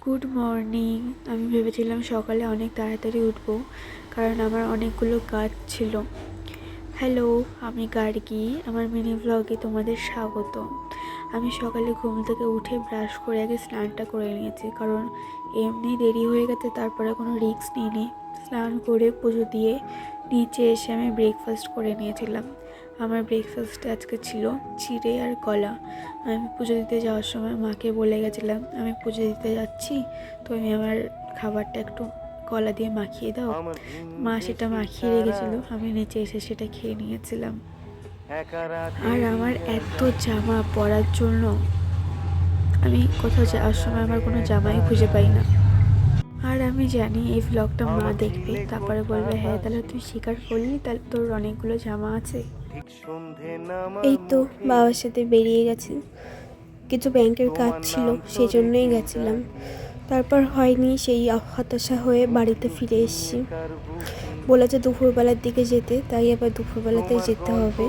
Good morning. আমি ভেবেছিলাম সকালে অনেক তাড়াতাড়ি উঠবো, কারণ আমার অনেকগুলো কাজ ছিল। হ্যালো, আমি গার্গী। আমার মিনি ব্লগে তোমাদের স্বাগত। আমি সকালে ঘুম থেকে উঠে ব্রাশ করে আগে স্নানটা করে নিয়েছি, কারণ এমনি দেরি হয়ে গেছে, তারপরে কোনো রিস্ক নিইনি। স্নান করে পুজো দিয়ে নিচে এসে আমি ব্রেকফাস্ট করে নিয়েছিলাম। আমার ব্রেকফাস্টে আজকে ছিল চিড়ে আর কলা। আমি পুজো দিতে যাওয়ার সময় মাকে বলে গেছিলাম আমি পুজো দিতে যাচ্ছি, তো আমি আমার খাবারটা একটু কলা দিয়ে মাখিয়ে দাও। মা সেটা মাখিয়ে রেখেছিল, আমি নিচে এসে সেটা খেয়ে নিয়েছিলাম। আর আমার এত জামা পরার জন্য আমি কোথাও যাওয়ার সময় আমার কোনো জামাই খুঁজে পাই না। আর আমি জানি এই ভ্লগটা মা দেখবে, তারপরে বলবে হ্যাঁ তাহলে তুই স্বীকার করলি, তাহলে তোর অনেকগুলো জামা আছে। এই তো বাবার সাথে বেরিয়ে গেছি, কিছু ব্যাংকের কাজ ছিল সেই জন্যই গেছিলাম। তারপর হয়নি, সেই হতাশা হয়ে বাড়িতে ফিরে এসেছি। বলেছে দুপুরবেলার দিকে যেতে, তাই আবার দুপুরবেলাতেই যেতে হবে।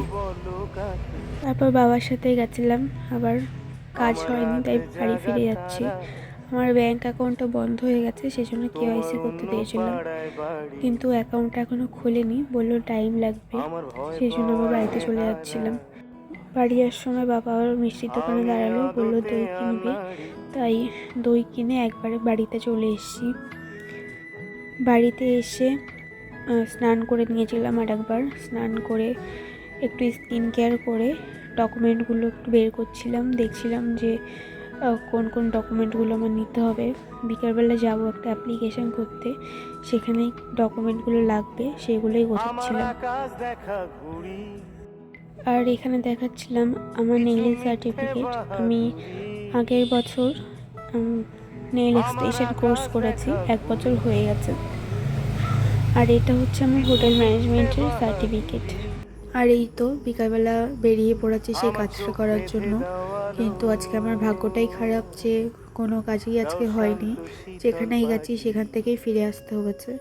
তারপর বাবার সাথে গেছিলাম, আবার কাজ হয়নি তাই বাড়ি ফিরে যাচ্ছি। আমার ব্যাংক অ্যাকাউন্টটা বন্ধ হয়ে গেছে, সেই জন্য কেওয়াইসি করতে দিয়েছিলাম, কিন্তু অ্যাকাউন্টটা এখনও খোলেনি, বললো টাইম লাগবে। সেই জন্য আবার বাড়িতে চলে যাচ্ছিলাম। বাড়ি আসার সময় বাবা আবার মিষ্টির দোকানে দাঁড়ালো, বললো দই কিনবে, তাই দই কিনে একবারে বাড়িতে চলে এসেছি। বাড়িতে এসে স্নান করে নিয়েছিলাম, আর একবার স্নান করে একটু স্কিন কেয়ার করে ডকুমেন্টগুলো একটু বের করছিলাম, দেখছিলাম যে কোন কোন ডকুমেন্টগুলো আমার নিতে হবে। বিকালবেলা যাব একটা অ্যাপ্লিকেশন করতে, সেখানেই ডকুমেন্টগুলো লাগবে, সেগুলোই গোছাচ্ছিলাম। আর এখানে দেখাচ্ছিলাম আমার নেইল সার্টিফিকেট। আমি আগের বছর নেইল এক্সটেনশন কোর্স করেছি, 1 বছর হয়ে গেছে। আর এটা হচ্ছে আমার হোটেল ম্যানেজমেন্টের সার্টিফিকেট। আর এই তো বিকালবেলা বেরিয়ে পড়েছি সেই কাজটা করার জন্য, কিন্তু আজকে আমার ভাগ্যটাই খারাপ যে কোনো কাজই আজকে হয়নি। যেখানেই গেছি সেখান থেকেই ফিরে আসতে হয়েছে।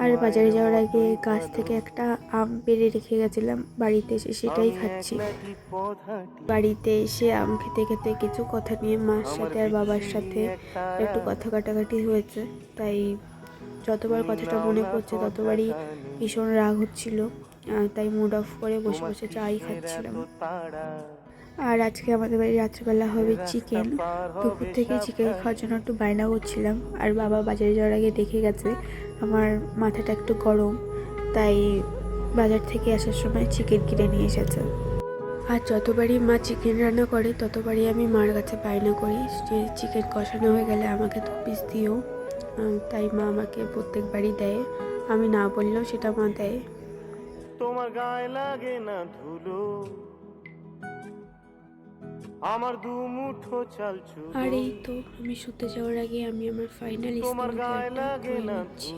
আর বাজারে যাওয়ার আগে গাছ থেকে একটা আম পেড়ে রেখে গেছিলাম, বাড়িতে এসে সেটাই খাচ্ছি। বাড়িতে এসে আম খেতে খেতে কিছু কথা নিয়ে মার সাথে আর বাবার সাথে একটু কথা কাটাকাটি হয়েছে, তাই যতবার কথাটা মনে পড়ছে ততবারই ভীষণ রাগ হচ্ছিল, তাই মুড অফ করে বসে বসে চাই খাচ্ছিলাম। আর আজকে আমাদের বাড়ি রাত্রিবেলা হবে চিকেন। দুপুর থেকে চিকেন খাওয়ার জন্য একটু বায়না করছিলাম, আর বাবা বাজারে যাওয়ার আগে দেখে গেছে আমার মাথাটা একটু গরম, তাই বাজার থেকে আসার সময় চিকেন কিনে নিয়ে এসেছে। আর যতবারই মা চিকেন রান্না করে ততবারই আমি মার কাছে বায়না করি যে চিকেন কষানো হয়ে গেলে আমাকে 2 পিস দিও, তাই মা আমাকে প্রত্যেকবারই দেয়, আমি না বললেও সেটা মা দেয়। তোমার গায়ে লাগে না ধুলো, আমার দু মুঠো চাল চুলো। আর এই তো আমি শুতে যাওয়ার আগে আমি আমার ফাইনাল স্কিন কেয়ারটা করে নিচ্ছি।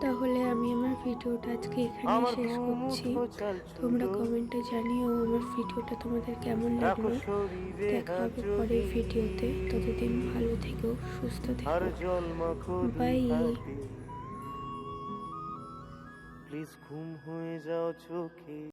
তাহলে আমি আমার ভিডিওটা আজকে এখানে শেষ করছি। তোমরা কমেন্টে জানিও আমার ভিডিওটা তোমাদের কেমন লাগলো। দেখা হবে পরের ভিডিওতে, ততদিন ভালো থেকো, সুস্থ থেকো, বাই। প্লিজ ঘুম হয়ে যাও চোখে।